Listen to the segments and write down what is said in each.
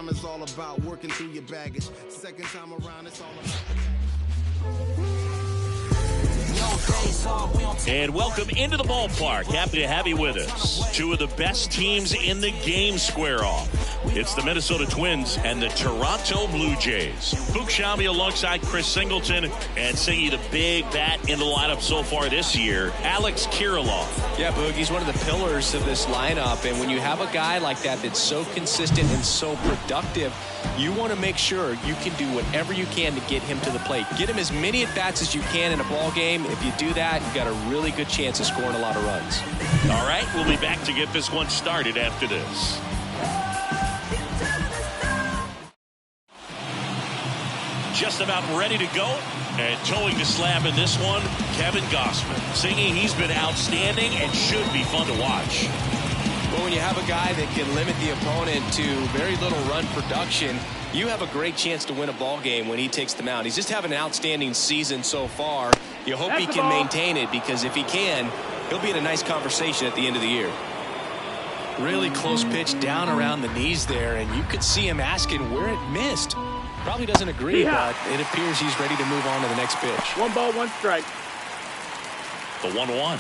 time it's all about working through your baggage. Second time around it's all about. And welcome into the ballpark. Happy to have you with us. Two of the best teams in the game square off. It's the Minnesota Twins and the Toronto Blue Jays. Boog Sciambi alongside Chris Singleton, and singing the big bat in the lineup so far this year, Alex Kirilloff. Yeah, Boog, he's one of the pillars of this lineup, and when you have a guy like that that's so consistent and so productive, you want to make sure you can do whatever you can to get him to the plate. Get him as many at-bats as you can in a ball game. If you do that, you've got a really good chance of scoring a lot of runs. All right, we'll be back to get this one started after this. Just about ready to go, and towing the slab in this one, Kevin Gausman. Singing he's been outstanding and should be fun to watch. Well, when you have a guy that can limit the opponent to very little run production, you have a great chance to win a ball game when he takes the mound. He's just having an outstanding season so far. You hope he can maintain it, because if he can, he'll be in a nice conversation at the end of the year. Really close pitch down around the knees there, and you could see him asking where it missed. Probably doesn't agree, but it appears he's ready to move on to the next pitch. 1 ball, 1 strike. The 1-1.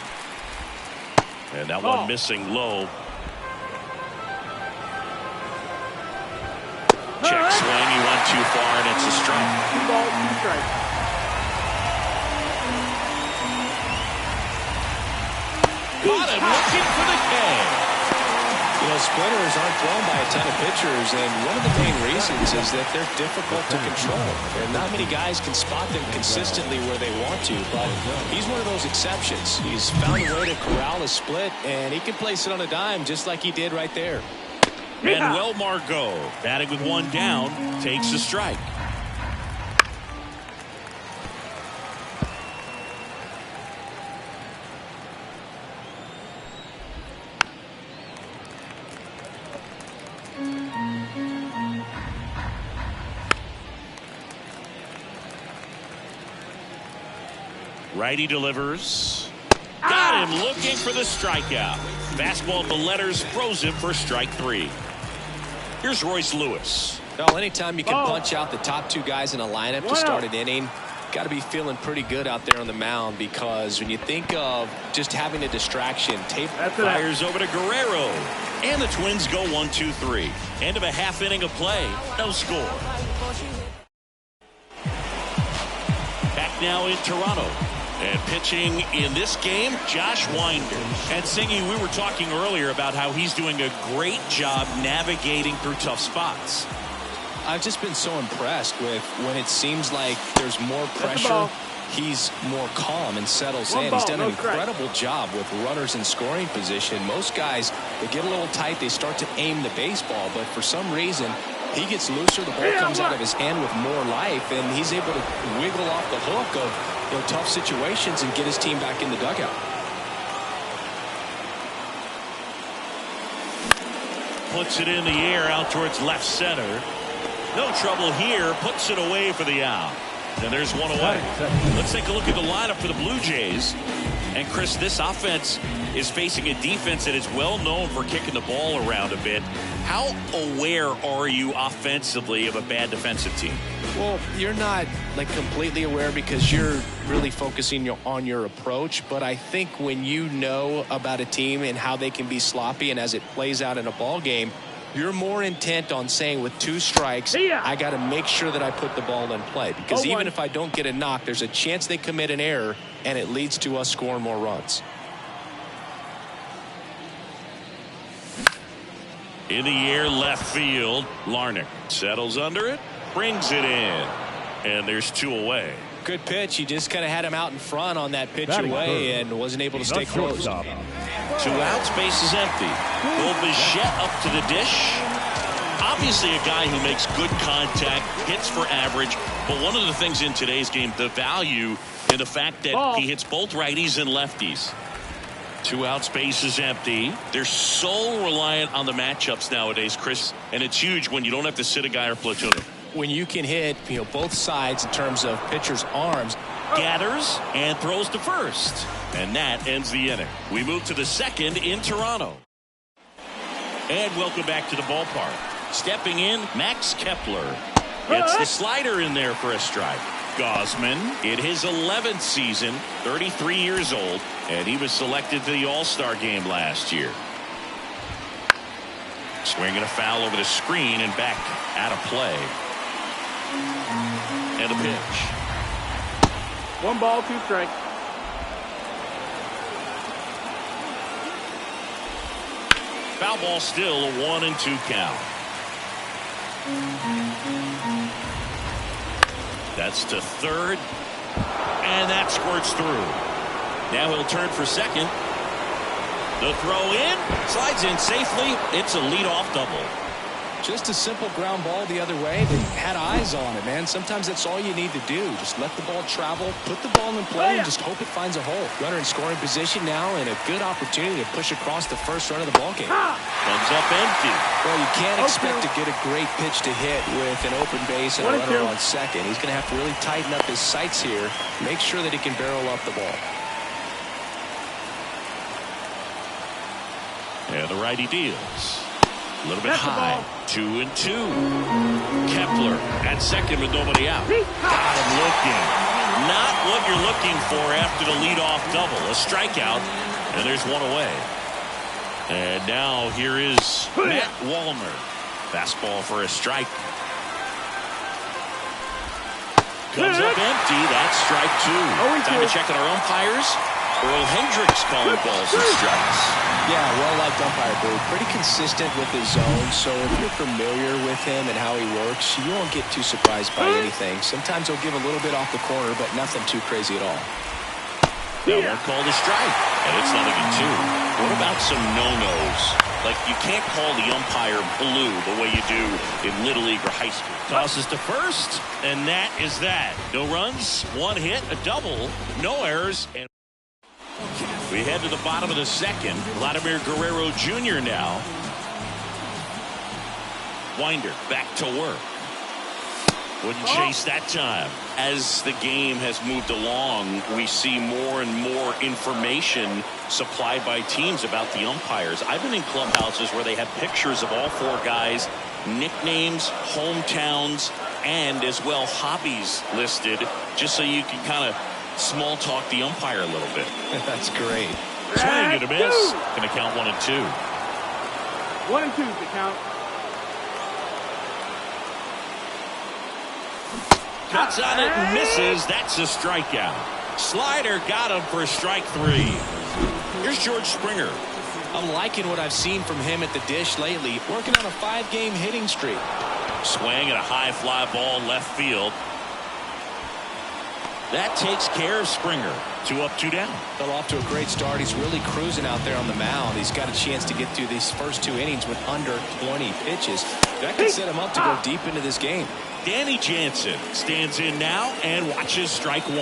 And that one missing low. Check swing, he went too far, and it's a strike. 2 balls, 2 strikes. Got him looking for the K. You know, splitters aren't thrown by a ton of pitchers, and one of the main reasons is that they're difficult to control. And not many guys can spot them consistently where they want to, but he's one of those exceptions. He's found a way to corral a split, and he can place it on a dime just like he did right there. Manuel Margot, batting with 1 down, takes a strike. Righty delivers. Got him looking for the strikeout. Fastball at the letters, froze him for strike 3. Here's Royce Lewis. Well, anytime you can punch out the top 2 guys in a lineup to start an inning, got to be feeling pretty good out there on the mound, because when you think of just having a distraction, tape fires over to Guerrero, and the Twins go 1-2-3. End of a half inning of play, no score. Back now in Toronto. And pitching in this game, Josh Winder. And Singy, we were talking earlier about how he's doing a great job navigating through tough spots. I've just been so impressed with when it seems like there's more pressure, he's more calm and settles in. He's done an incredible job with runners in scoring position. Most guys, they get a little tight, they start to aim the baseball, but for some reason, he gets looser, the ball comes out of his hand with more life, and he's able to wiggle off the hook of tough situations and get his team back in the dugout. Puts it in the air out towards left center. No trouble here. Puts it away for the out. And there's one away. Let's take a look at the lineup for the Blue Jays. And Chris, this offense is facing a defense that is well known for kicking the ball around a bit. How aware are you offensively of a bad defensive team? Well, you're not like completely aware because you're really focusing on your approach. But I think when you know about a team and how they can be sloppy, and as it plays out in a ball game, you're more intent on saying with 2 strikes, I got to make sure that I put the ball in play. Because even if I don't get a knock, there's a chance they commit an error, and it leads to us scoring more runs. In the air, left field. Larnach settles under it, brings it in, and there's 2 away. Good pitch. He just kind of had him out in front on that pitch away and wasn't able to stay close. 2 outs, base is empty. Will Bichette up to the dish. Obviously a guy who makes good contact, hits for average, but one of the things in today's game, the value in the fact that he hits both righties and lefties. 2 outs, base is empty. They're so reliant on the matchups nowadays, Chris, and it's huge when you don't have to sit a guy or platoon him. When you can hit, both sides in terms of pitchers' arms. Gathers and throws to first, and that ends the inning. We move to the second in Toronto. And welcome back to the ballpark. Stepping in, Max Kepler. Gets the slider in there for a strike. Gosman in his 11th season, 33 years old, and he was selected to the All-Star game last year. Swinging a foul over the screen and back out of play. And a pitch. 1 ball, 2 strikes. Foul ball still, a 1-2 count. That's to third, and that squirts through. Now he'll turn for second. The throw in, slides in safely. It's a leadoff double. Just a simple ground ball the other way. They had eyes on it, man. Sometimes that's all you need to do. Just let the ball travel, put the ball in play, and just hope it finds a hole. Runner in scoring position now, and a good opportunity to push across the first run of the ball game. Comes up empty. Well, you can't expect to get a great pitch to hit with an open base and a runner on second. He's going to have to really tighten up his sights here, make sure that he can barrel up the ball. And the righty deals. A little bit high. 2-2. Kepler at second with nobody out. Got him looking. Not what you're looking for after the leadoff double. A strikeout, and there's one away. And now here is Matt Wallner. Fastball for a strike. Comes up empty. That's strike 2. Time to check on our umpires. Earl Hendricks calling balls and strikes. Yeah, well-liked umpire, Boo. Pretty consistent with his zone, so if you're familiar with him and how he works, you won't get too surprised by anything. Sometimes he'll give a little bit off the corner, but nothing too crazy at all. That one called a strike, and it's 0-2. What about some no-nos? Like, you can't call the umpire blue the way you do in Little League or high school. Tosses to first, and that is that. No runs, 1 hit, a double, no errors, and we head to the bottom of the second. Vladimir Guerrero Jr. now. Winder back to work. Wouldn't chase that time. As the game has moved along, we see more and more information supplied by teams about the umpires. I've been in clubhouses where they have pictures of all 4 guys, nicknames, hometowns, and as well hobbies listed, just so you can kind of small talk the umpire a little bit. That's great. Swing and a miss. Gonna count 1-2. 1-2 to count. Cuts on it and misses. That's a strikeout. Slider got him for strike 3. Here's George Springer. I'm liking what I've seen from him at the dish lately. Working on a 5-game hitting streak. Swing and a high fly ball left field. That takes care of Springer. 2 up, 2 down. Fell off to a great start. He's really cruising out there on the mound. He's got a chance to get through these first 2 innings with under 20 pitches. That could set him up to go deep into this game. Danny Jansen stands in now and watches strike 1.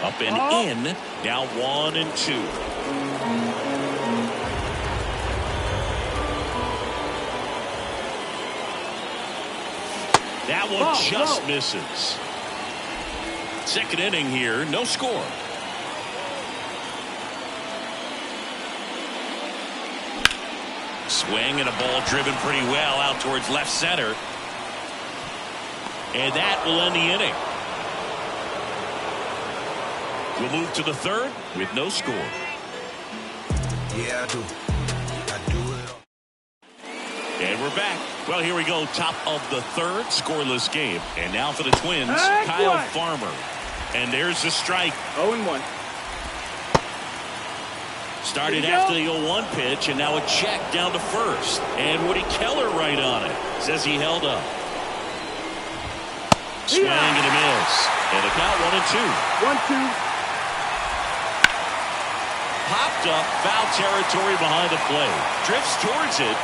Up and in. Now 1-2. That one just misses. Second inning here, no score. Swing and a ball driven pretty well out towards left center. And that will end the inning. We'll move to the third with no score. Yeah, I do. I do it. And we're back. Well, here we go. Top of the third, scoreless game. And now for the Twins, Kyle Farmer. And there's the strike. 0-1. Started after the 0-1 pitch, and now a check down to first. And Woody Keller right on it. Says he held up. Swing and a miss. And a count 1-2. 1-2. Popped up, foul territory behind the plate. Drifts towards it.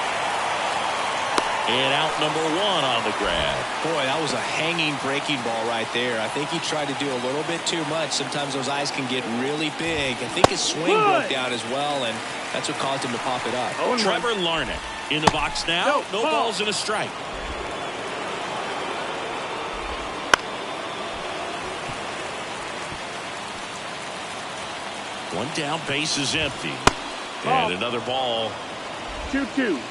And out number 1 on the grab. Boy, that was a hanging breaking ball right there. I think he tried to do a little bit too much. Sometimes those eyes can get really big. I think his swing broke down as well, and that's what caused him to pop it up. Trevor Larnach in the box now. No balls and a strike. One down, base is empty. Ball. And another ball. 2-2. Swing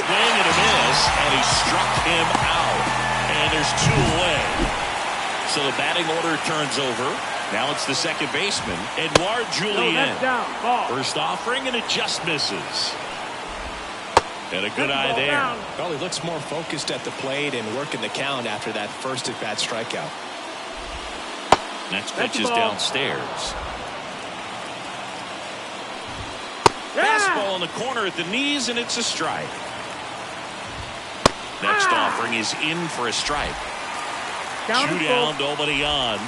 and a miss, and he struck him out. And there's 2 away. So the batting order turns over. Now it's the second baseman, Edouard Julien. That's down. Ball. First offering, and it just misses. And a good eye there. Down. Well, he looks more focused at the plate and working the count after that first at-bat strikeout. Next pitch is downstairs. Yeah. Fastball in the corner at the knees, and it's a strike. Next offering is in for a strike. Counted 2 down, nobody on.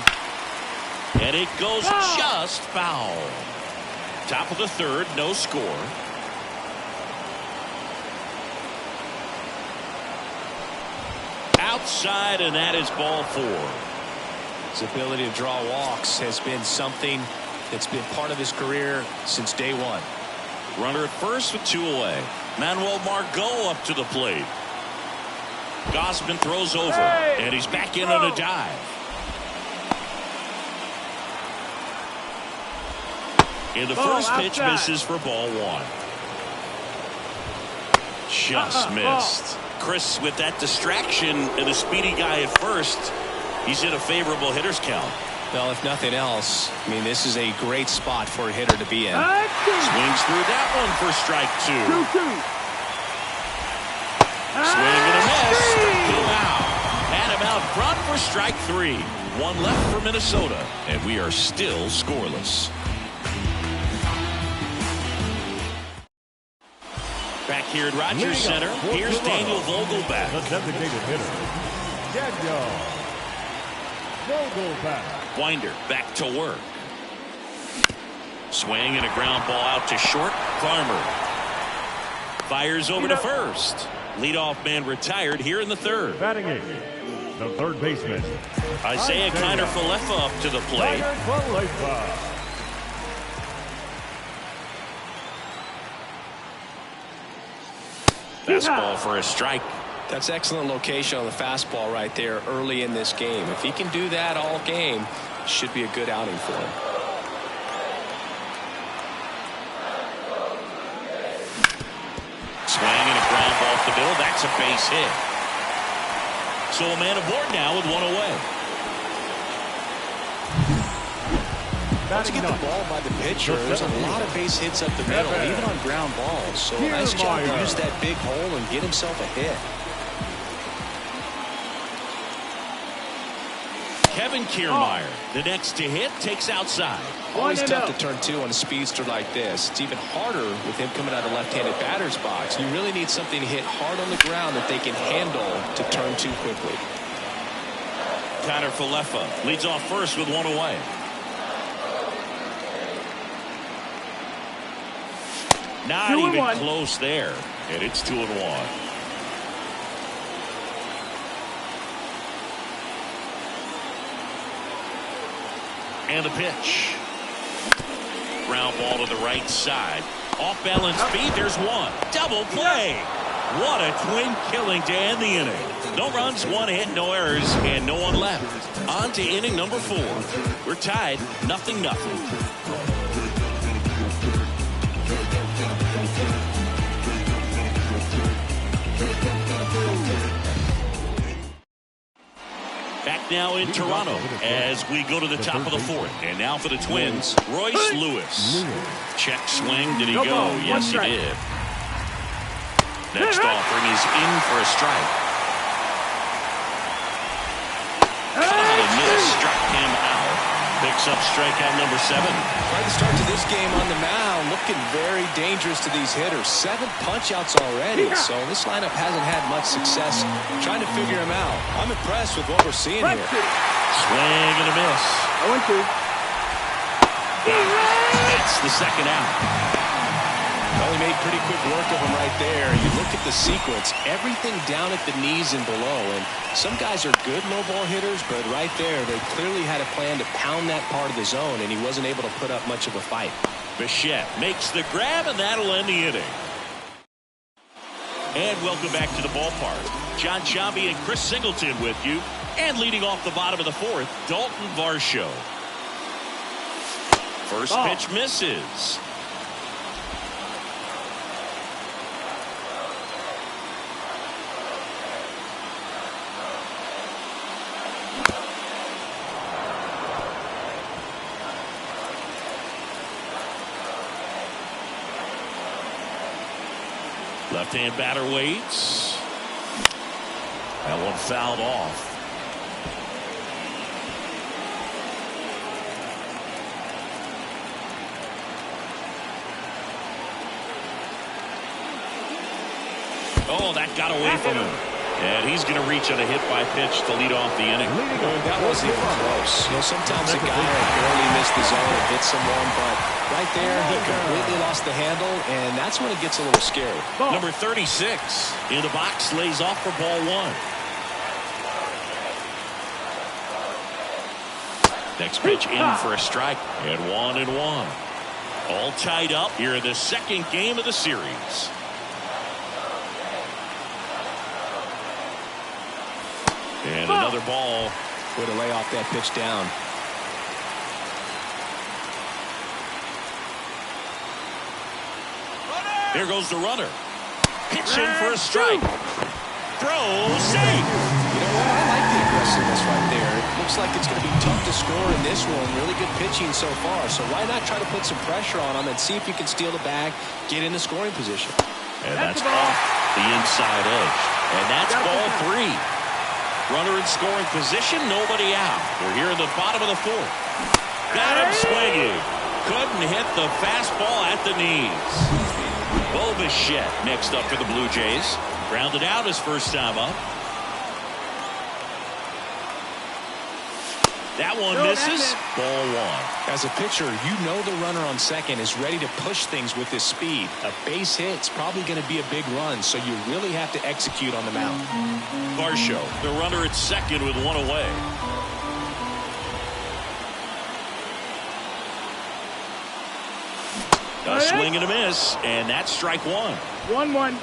And it goes just foul. Top of the third, no score. Outside, and that is ball 4. His ability to draw walks has been something that's been part of his career since day one. Runner at first with 2 away. Manuel Margot up to the plate. Gausman throws over, and he's back in on a dive. In the first pitch, misses for ball 1. Just missed. Chris, with that distraction and a speedy guy at first, he's in a favorable hitter's count. Well, if nothing else, I mean, this is a great spot for a hitter to be in. Swings through that one for strike 2. 2-2. Swing and a miss. Him out. Had him out front for strike 3. 1 left for Minnesota, and we are still scoreless. Back here at Rogers Center, here's Daniel Vogelbach. The designated hitter, Daniel Vogelbach. Winder back to work. Swing and a ground ball out to short. Farmer fires over to first. Leadoff man retired here in the third. Batting 8, the third baseman, Isaiah Kiner-Falefa up to the plate. Kiner-Falefa. Fastball for a strike. That's excellent location on the fastball right there early in this game. If he can do that all game, should be a good outing for him. Swing and a ground ball off the middle. That's a base hit. So a man aboard now with 1 away. Once you get the ball by the pitcher, there's a lot of base hits up the middle, even on ground balls. So a nice job to use that big hole and get himself a hit. Kevin Kiermaier, the next to hit, takes outside. Always tough to turn 2 on a speedster like this. It's even harder with him coming out of left-handed batter's box. You really need something to hit hard on the ground that they can handle to turn 2 quickly. Kiner-Falefa leads off first with 1 away. Not even close there, and it's 2-1. And the pitch. Ground ball to the right side. Off balance feet. There's 1. Double play. What a twin killing to end the inning. No runs, 1 hit, no errors, and no one left. On to inning number 4. We're tied 0-0. Back now in Toronto as we go to the top of the 4th. And now for the Twins, Royce Lewis. Check swing. Did he go? Yes, he did. Next offering is in for a strike. Caught and missed. Struck him out. Picks up strikeout number 7. Right to start to this game on the mound, looking very dangerous to these hitters. 7 punch-outs already, so this lineup hasn't had much success trying to figure him out. I'm impressed with what we're seeing here. Swing and a miss. 0-2. That's the second out. Well, he made pretty quick work of him right there. You look at the sequence, everything down at the knees and below, and some guys are good low ball hitters, but right there, they clearly had a plan to pound that part of the zone, and he wasn't able to put up much of a fight. Bichette makes the grab, and that'll end the inning. And welcome back to the ballpark. John Sciambi and Chris Singleton with you, and leading off the bottom of the 4th, Dalton Varsho. First pitch misses. Left-hand batter waits. That one fouled off. Oh, that got away from him. And he's going to reach on a hit by pitch to lead off the inning. That wasn't even close. You know, sometimes a guy will barely miss the zone and hit someone, but right there, he completely lost the handle, and that's when it gets a little scary. Number 36 in the box lays off for ball one. Next pitch in for a strike. And 1-1. All tied up here in the second game of the series. And another ball. Way to lay off that pitch down. There goes the runner. Pitching for a strike. Throw, safe. You know what? I like the aggressiveness right there. It looks like it's going to be tough to score in this one. Really good pitching so far. So why not try to put some pressure on him and see if you can steal the bag, get in the scoring position. And that's off the inside edge. And that's ball three. Runner in scoring position, nobody out. We're here in the bottom of the fourth. Got him swinging. Couldn't hit the fastball at the knees. Bo Bichette next up for the Blue Jays. Grounded out his first time up. That one misses. Ball one. As a pitcher, you know the runner on second is ready to push things with his speed. A base hit's probably going to be a big run, so you really have to execute on the mound. Varsho, the runner at second with one away. A swing and a miss, and that's strike one. 1-1.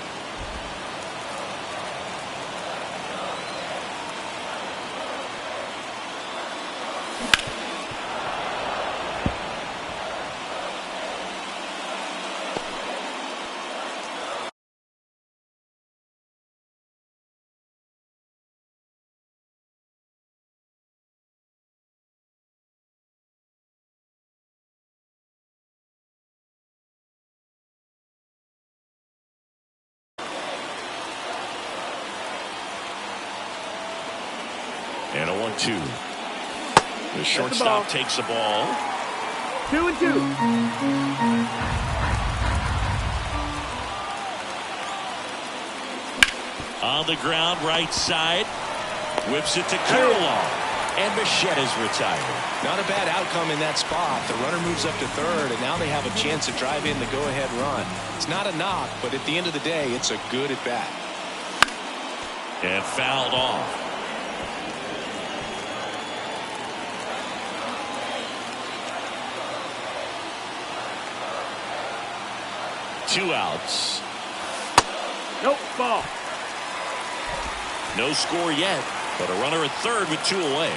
And a 1-2. The shortstop takes the ball. 2-2. On the ground, right side. Whips it to Kirilloff. And Bichette is retired. Not a bad outcome in that spot. The runner moves up to third, and now they have a chance to drive in the go-ahead run. It's not a knock, but at the end of the day, it's a good at-bat. And fouled off. Two outs. Nope, ball. No score yet, but a runner at third with two away.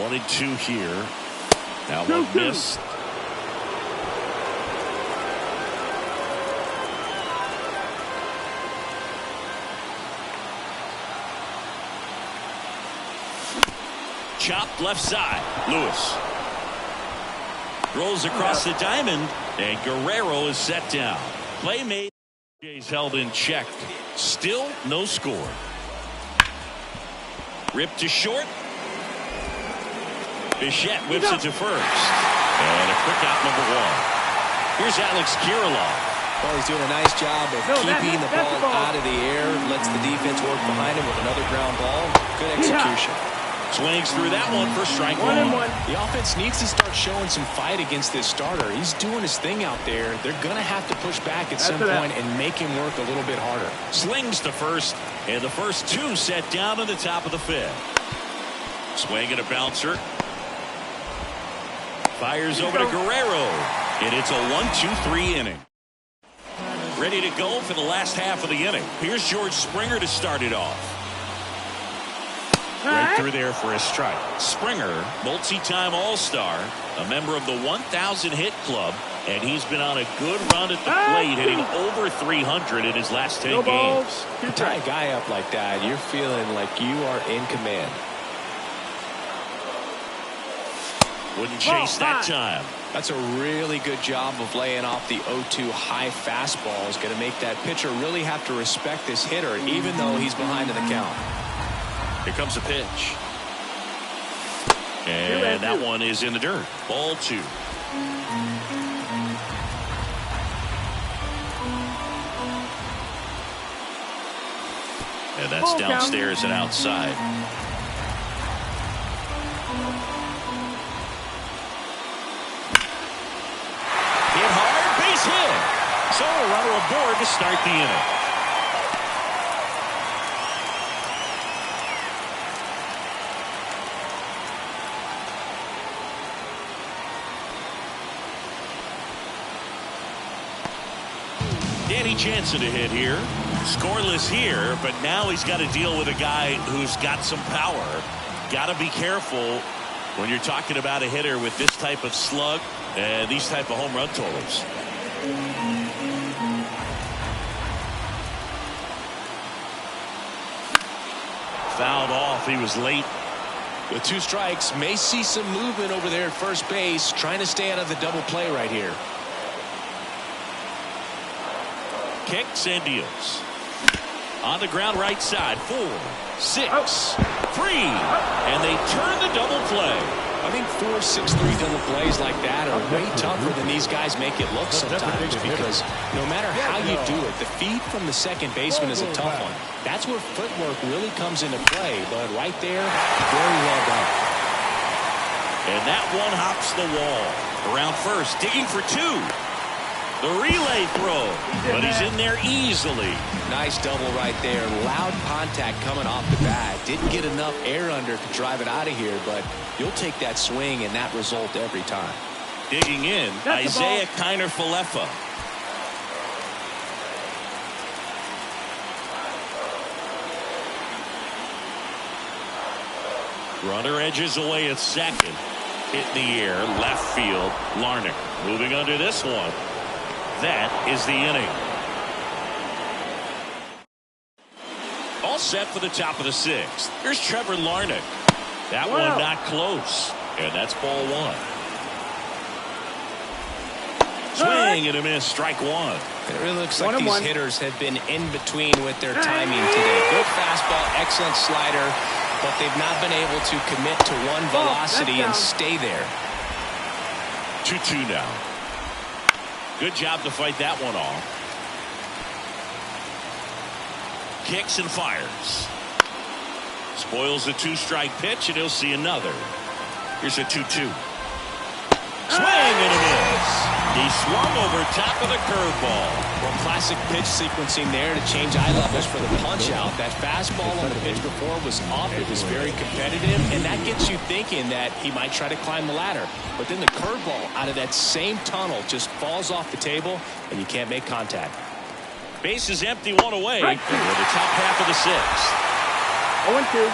One and two here. Now one missed. Chopped left side. Lewis rolls across the diamond, and Guerrero is set down. Play made. Jays held in check. Still no score. Ripped to short. Bichette whips it to first. And a quick out, number one. Here's Alex Kirilloff. Well, he's doing a nice job of keeping the ball out of the air. Lets the defense work behind him with another ground ball. Good execution. Swings through that one for strike one. The offense needs to start showing some fight against this starter. He's doing his thing out there. They're going to have to push back at some point and make him work a little bit harder. Slings to first, and the first two set down on the top of the fifth. Swing and a bouncer. Fires over to Guerrero, and it's a 1-2-3 inning. Ready to go for the last half of the inning. Here's George Springer to start it off. Right through there for a strike. Springer, multi-time All-Star, a member of the 1,000 hit club, and he's been on a good run at the plate, hitting over 300 in his last 10 games. You tie a guy up like that, you're feeling like you are in command. Wouldn't chase that time. That's a really good job of laying off the 0-2 high fastball. Is going to make that pitcher really have to respect this hitter, even though he's behind in the count. Here comes a pitch. And that one is in the dirt. Ball 2. And that's downstairs and outside. Hit hard, base hit. So a runner aboard to start the inning. Danny Jansen to hit here. Scoreless here, but now he's got to deal with a guy who's got some power. Got to be careful when you're talking about a hitter with this type of slug and these type of home run totals. Fouled off. He was late. With 2 strikes, may see some movement over there at first base, trying to stay out of the double play right here. Kicks and deals. On the ground right side. 4, 6, 3. And they turn the double play. I think 4, 6, 3 double plays like that are way tougher than these guys make it look sometimes, because no matter how you do it, the feed from the second baseman is a tough one. That's where footwork really comes into play, but right there, very well done. And that one hops the wall. Around first, digging for 2. The relay throw, but he's in there easily. Nice double right there. Loud contact coming off the bat. Didn't get enough air under to drive it out of here, but you'll take that swing and that result every time. Digging in, Isaiah Kiner-Falefa. Runner edges away at second. Hit in the air, left field. Larnach moving under this one. That is the inning. All set for the top of the 6th. Here's Trevor Larnach. That one not close. And that's ball 1. Swing and a miss. Strike 1. It really looks like these hitters have been in between with their timing today. Good fastball, excellent slider, but they've not been able to commit to one velocity and stay there. 2-2 now. Good job to fight that one off. Kicks and fires. Spoils the 2-strike pitch, and he'll see another. Here's a 2-2. Swing and a miss. He swung over top of the curveball. Well, classic pitch sequencing there to change eye levels for the punch out. That fastball on the pitch before was off. It was very competitive, and that gets you thinking that he might try to climb the ladder. But then the curveball out of that same tunnel just falls off the table, and you can't make contact. Base is empty, 1 away. And we're the top half of the 6th. 0-2.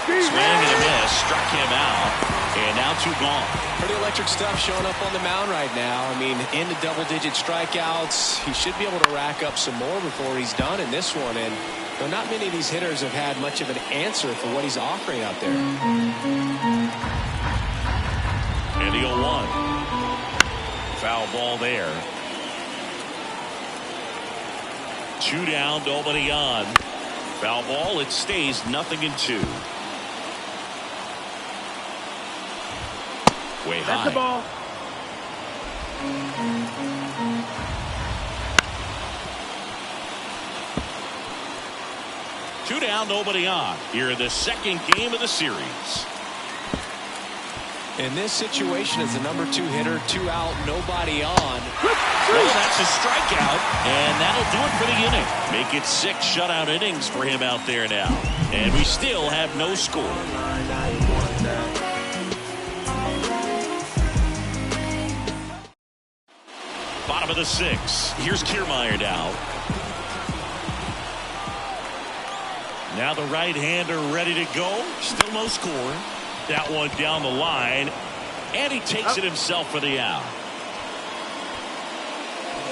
Swing and a miss. Struck him out. And now 2 gone. Pretty electric stuff showing up on the mound right now. I mean, into double-digit strikeouts. He should be able to rack up some more before he's done in this one. And though not many of these hitters have had much of an answer for what he's offering out there. And the 0-1. Foul ball there. 2 down, nobody on. Foul ball, it stays 0-2. Way high. That's the ball. Two down, nobody on. Here in the second game of the series. In this situation, as the number 2 hitter, 2 out, nobody on. Well, that's a strikeout, and that'll do it for the inning. Make it 6 shutout innings for him out there now. And we still have no score. bottom of the 6th. Here's Kiermaier now. Now the right-hander ready to go. Still no score. That one down the line. And he takes it himself for the out.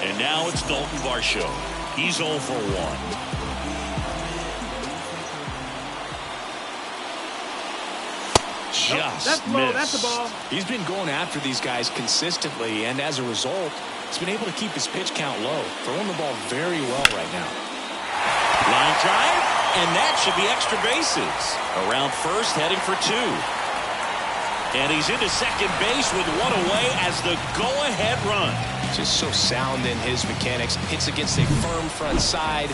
And now it's Dalton Varsho. He's 0 for 1. Just that's low. missed. That's the ball. He's been going after these guys consistently, and as a result, he's been able to keep his pitch count low. Throwing the ball very well right now. Line drive, and that should be extra bases. Around first, heading for 2. And he's into second base with 1 away as the go-ahead run. Just so sound in his mechanics. Hits against a firm front side,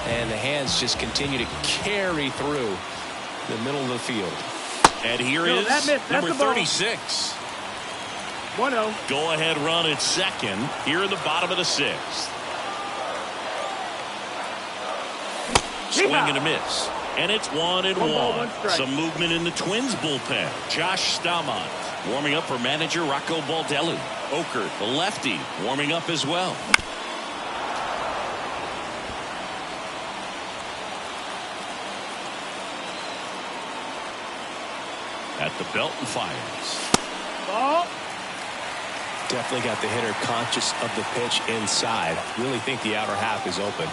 and the hands just continue to carry through the middle of the field. And here is number 36. 1-0. Go-ahead run at second here in the bottom of the 6th. Swing and a miss. And it's 1-1. Some movement in the Twins bullpen. Josh Staumont warming up for manager Rocco Baldelli. Okert, the lefty, warming up as well. At the belt and fires. Ball. Definitely got the hitter conscious of the pitch inside. Really think the outer half is open.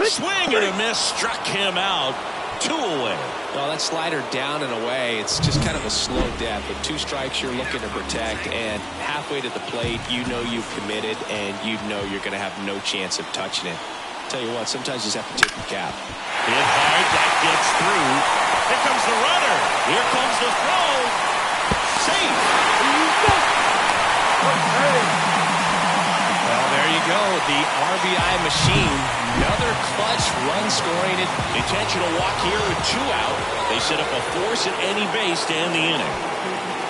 Swing and a miss struck him out. 2 away. Well, that slider down and away, it's just kind of a slow death. With 2 strikes, you're looking to protect, and halfway to the plate, you know you've committed, and you know you're going to have no chance of touching it. Tell you what, sometimes you just have to tip your cap. Hit hard, that gets through. Here comes the runner. Here comes the throw. Safe. Well, there you go. The RBI machine. Another clutch run scoring. Intentional walk here with 2 out. They set up a force at any base to end the inning.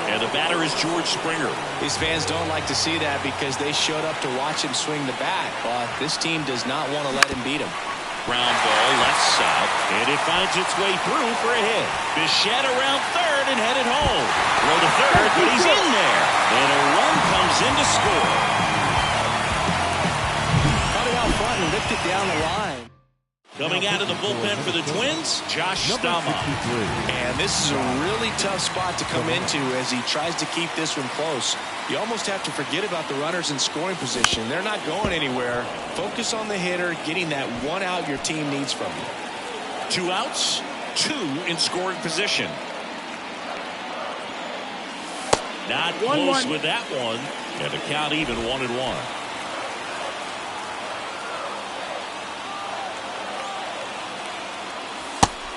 And the batter is George Springer. These fans don't like to see that because they showed up to watch him swing the bat. But this team does not want to let him beat him. Ground ball left south, and it finds its way through for a hit. Bichette around third and headed home. Throw to third, but he's in there. And a run comes in to score. Cut it out front and lift it down the line. Coming out of the bullpen for the Twins, Josh Staumont. And this is a really tough spot to come into as he tries to keep this one close. You almost have to forget about the runners in scoring position. They're not going anywhere. Focus on the hitter, getting that 1 out your team needs from you. 2 outs, 2 in scoring position. Not close with that one. And the count even 1-1.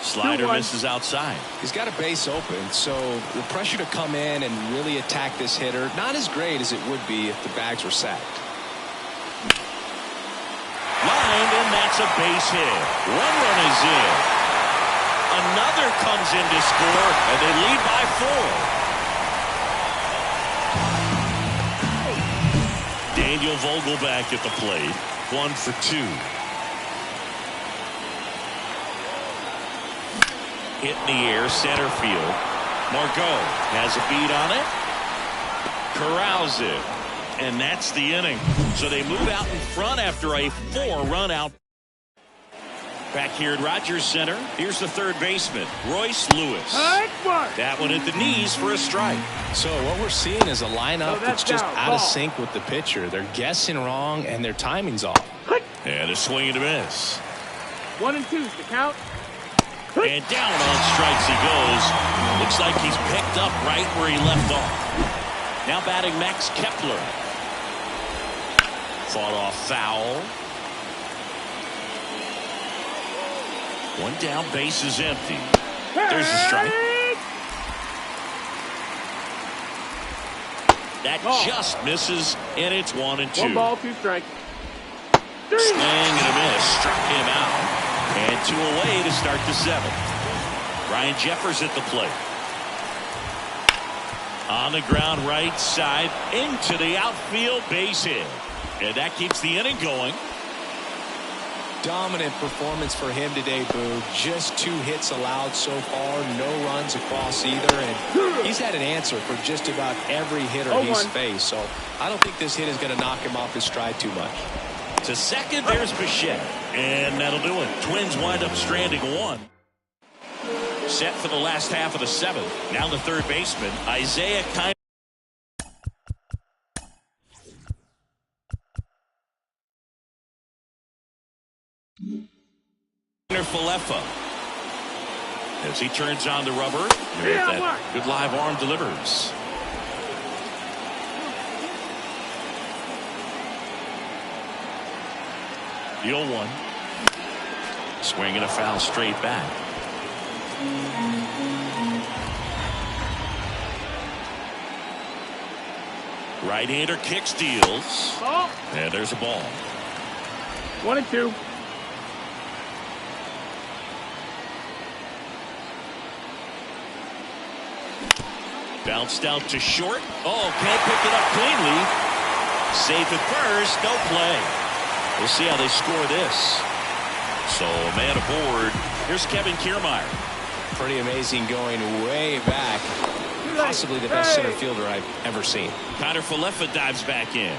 Slider misses outside. He's got a base open, so the pressure to come in and really attack this hitter, not as great as it would be if the bags were sacked. Lined, and that's a base hit. 1 run is in. Another comes in to score, and they lead by 4. Daniel Vogelback at the plate. 1 for 2. Hit in the air, center field. Margot has a beat on it. Corrals it. And that's the inning. So they move out in front after a 4-run out. Back here at Rogers Center, here's the third baseman, Royce Lewis. That one at the knees for a strike. So what we're seeing is a lineup that's just out of sync with the pitcher. They're guessing wrong, and their timing's off. And a swing and a miss. 1 and 2's the count. And down on strikes he goes. Looks like he's picked up right where he left off. Now batting Max Kepler. Fought off foul. 1 down, base is empty. There's the strike. That just misses, and it's 1 and 2. 1 ball, 2 strikes. Swing and a miss. Struck him out. And 2 away to start the 7th. Ryan Jeffers at the plate. On the ground right side into the outfield, base hit. And that keeps the inning going. Dominant performance for him today, Boo. Just 2 hits allowed so far, no runs across either, and he's had an answer for just about every hitter he's faced. So I don't think this hit is going to knock him off his stride too much. To second, there's Bichette, and that'll do it. Twins wind up stranding 1. Set for the last half of the 7th. Now the third baseman, Isaiah Kiner. Falefa. As he turns on the rubber, that good live arm delivers. The 0-1. Swing and a foul straight back. Right-hander kicks, deals. And there's a ball. 1-2. Bounced out to short. Oh, can't pick it up cleanly. Safe at first. No play. We'll see how they score this. So, man aboard. Here's Kevin Kiermaier. Pretty amazing, going way back. Possibly the best center fielder I've ever seen. Kiner Falefa dives back in.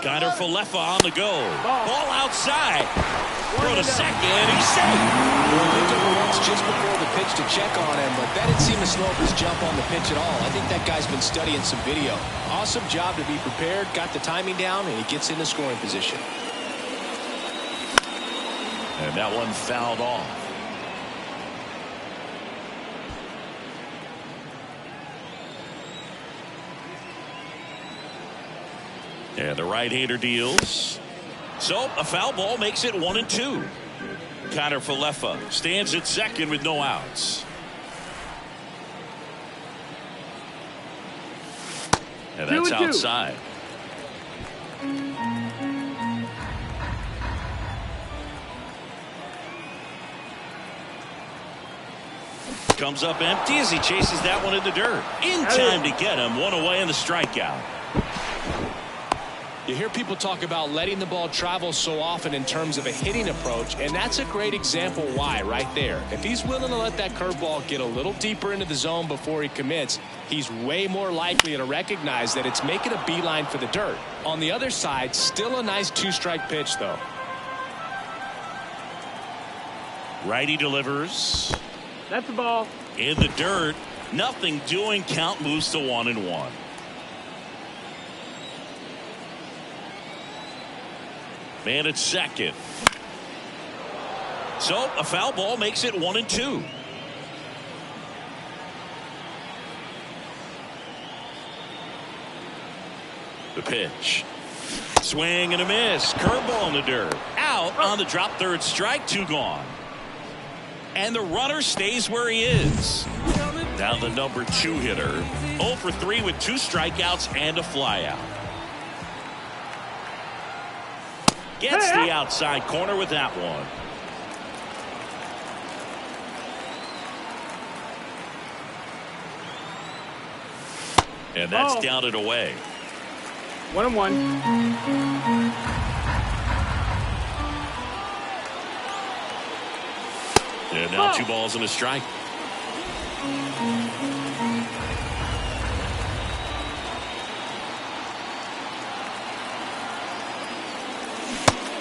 Kiner Falefa on the go. Ball outside. Throw to second. He's safe. Once just before the pitch to check on him, but that didn't seem to slow up his jump on the pitch at all. I think that guy's been studying some video. Awesome job to be prepared, got the timing down, and he gets into scoring position. And that one fouled off. And the right-hander deals. So a foul ball makes it 1-2. Kiner Falefa stands at second with no outs. And that's 2-2. outside. Comes up empty as he chases that one in the dirt. In time to get him. One away in the strikeout. You hear people talk about letting the ball travel so often in terms of a hitting approach, and that's a great example why right there. If he's willing to let that curveball get a little deeper into the zone before he commits, he's way more likely to recognize that it's making a beeline for the dirt. On the other side, still a nice 2-strike pitch, though. Righty delivers. That's the ball. In the dirt. Nothing doing. Count moves to 1-1. Man at second. So a foul ball makes it 1-2. The pitch. Swing and a miss. Curveball in the dirt. Out on the drop third strike. 2 gone. And the runner stays where he is. Now the number 2 hitter. 0 for 3 with 2 strikeouts and a flyout. Gets the outside corner with that one. And that's down and away. 1-1. And now 2 balls and a strike.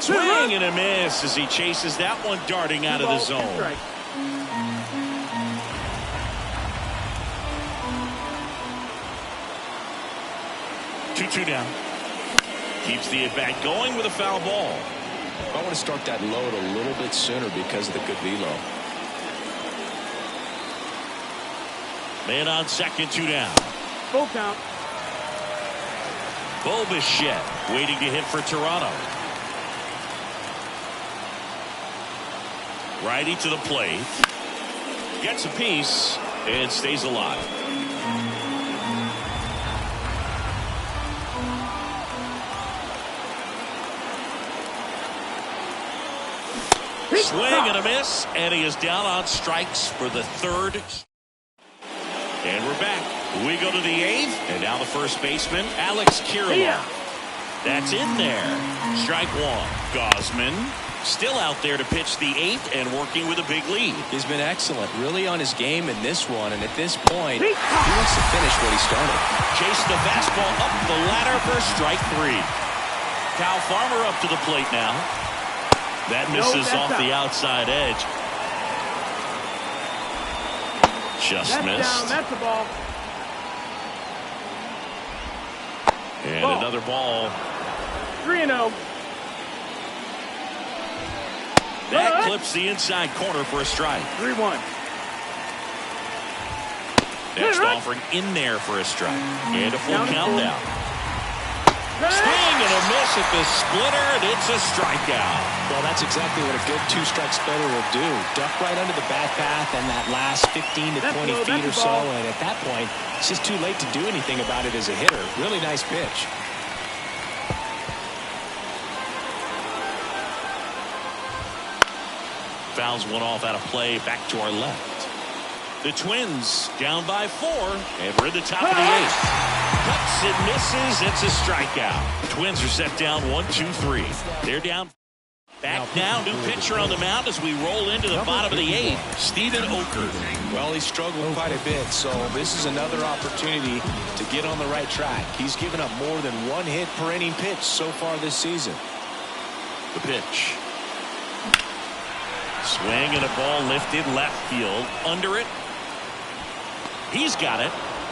Swing and a miss as he chases that one darting out of the zone. 2-2 now. Keeps the at-bat going with a foul ball. I want to start that load a little bit sooner because of the good velo. Man on second, 2 down. Full count. Bichette waiting to hit for Toronto. Righty to the plate. Gets a piece and stays alive. Swing and a miss, and he is down on strikes for the 3rd. And we're back. We go to the 8th, and now the first baseman, Alex Kirilloff. That's in there. Strike one. Gosman still out there to pitch the 8th and working with a big lead. He's been excellent, really on his game in this one, and at this point, he wants to finish what he started. Chase the fastball up the ladder for strike 3. Kyle Farmer up to the plate now. That misses off the outside edge. Just missed. That's a ball. And another ball. 3-0. That clips the inside corner for a strike. 3-1. Next offering in there for a strike. And a full countdown. Swing and a miss at the splitter, and it's a strikeout. Well, that's exactly what a good two-strike splitter will do. Duck right under the bat path and that last 15 to 20 feet or so, and at that point, it's just too late to do anything about it as a hitter. Really nice pitch. Fouls one off out of play, back to our left. The Twins down by 4, and we're at the top of the 8th. Cuts and misses, it's a strikeout. Twins are set down 1-2-3. They're down. Back now, new pitcher on the mound as we roll into the bottom of the 8th. Stephen Oker. Well, he struggled quite a bit, so this is another opportunity to get on the right track. He's given up more than 1 hit per inning pitch so far this season. The pitch. Swing and a ball lifted left field. Under it. He's got it.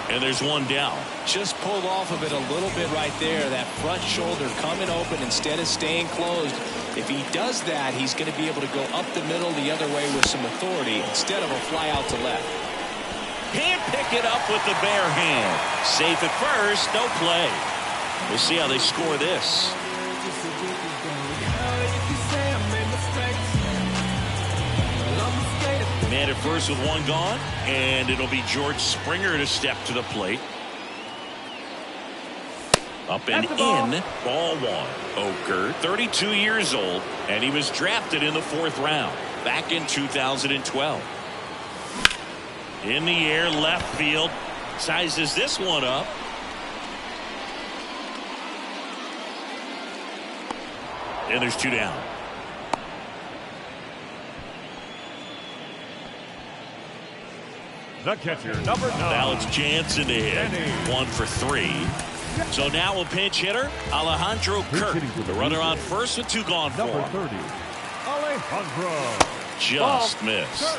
And there's one down. Just pulled off of it a little bit right there. That front shoulder coming open instead of staying closed. If he does that, he's going to be able to go up the middle the other way with some authority instead of a fly out to left. Can't pick it up with the bare hand. Safe at first, no play. We'll see how they score this. Man at first with one gone, and it'll be George Springer to step to the plate. Up and in, ball 1. Oker, 32 years old, and he was drafted in the 4th round back in 2012. In the air, left field, sizes this one up. And there's 2 down. The catcher, number 9. Now it's Jansen to hit. 1 for 3. So now a pinch hitter, Alejandro Kirk. The runner on first with 2 gone for Number him. 30, Alejandro. Just missed.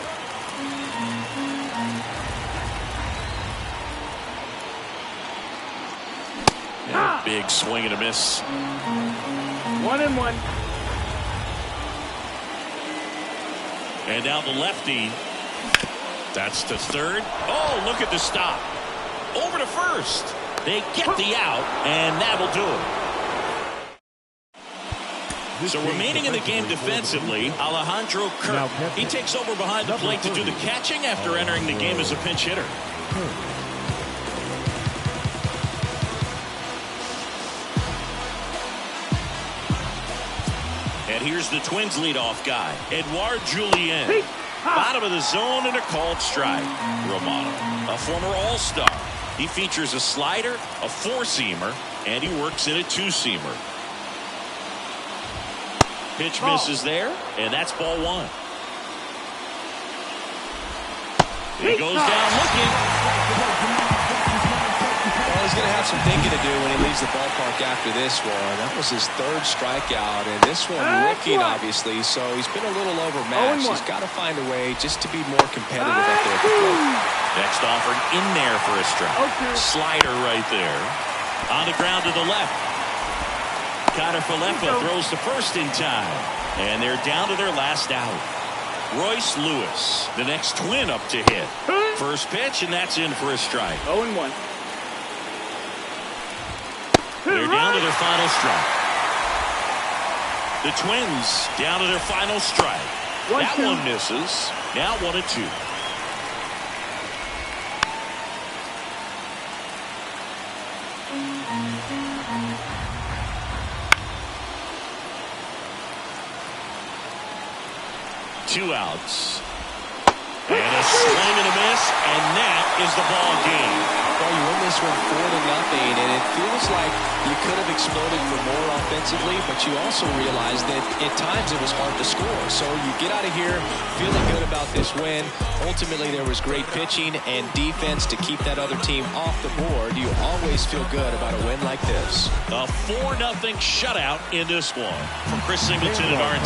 And a big swing and a miss. 1-1. And now the lefty. That's to third. Oh, look at the stop. Over to first. They get the out, and that'll do it. So remaining in the game defensively, Alejandro Kirk. He takes over behind the plate to do the catching after entering the game as a pinch hitter. And here's the Twins leadoff guy, Edouard Julien. Bottom of the zone and a called strike. Romano, a former All-Star. He features a slider, a 4-seamer, and he works in a 2-seamer. Pitch misses there, and that's ball 1. He goes down looking. Well, he's going to have some thinking to do when he leaves the ballpark after this one. That was his 3rd strikeout, and this one looking, obviously, so he's been a little overmatched. He's got to find a way just to be more competitive up there at the plate. Next offering in there for a strike. Slider right there. On the ground to the left. Connor Falefa throws to first in time, and they're down to their last out. Royce Lewis, the next Twin up to hit. First pitch, and that's in for a strike. 0-1. They're down to their final strike. The Twins down to their final strike. That one misses. Now 1-2. Two outs. And a swing and a miss, and that is the ball game. Well, you this one 4-0, and it feels like you could have exploded for more offensively, but you also realize that at times it was hard to score. So you get out of here feeling good about this win. Ultimately, there was great pitching and defense to keep that other team off the board. You always feel good about a win like this. A 4-0 shutout in this one. From Chris Singleton and our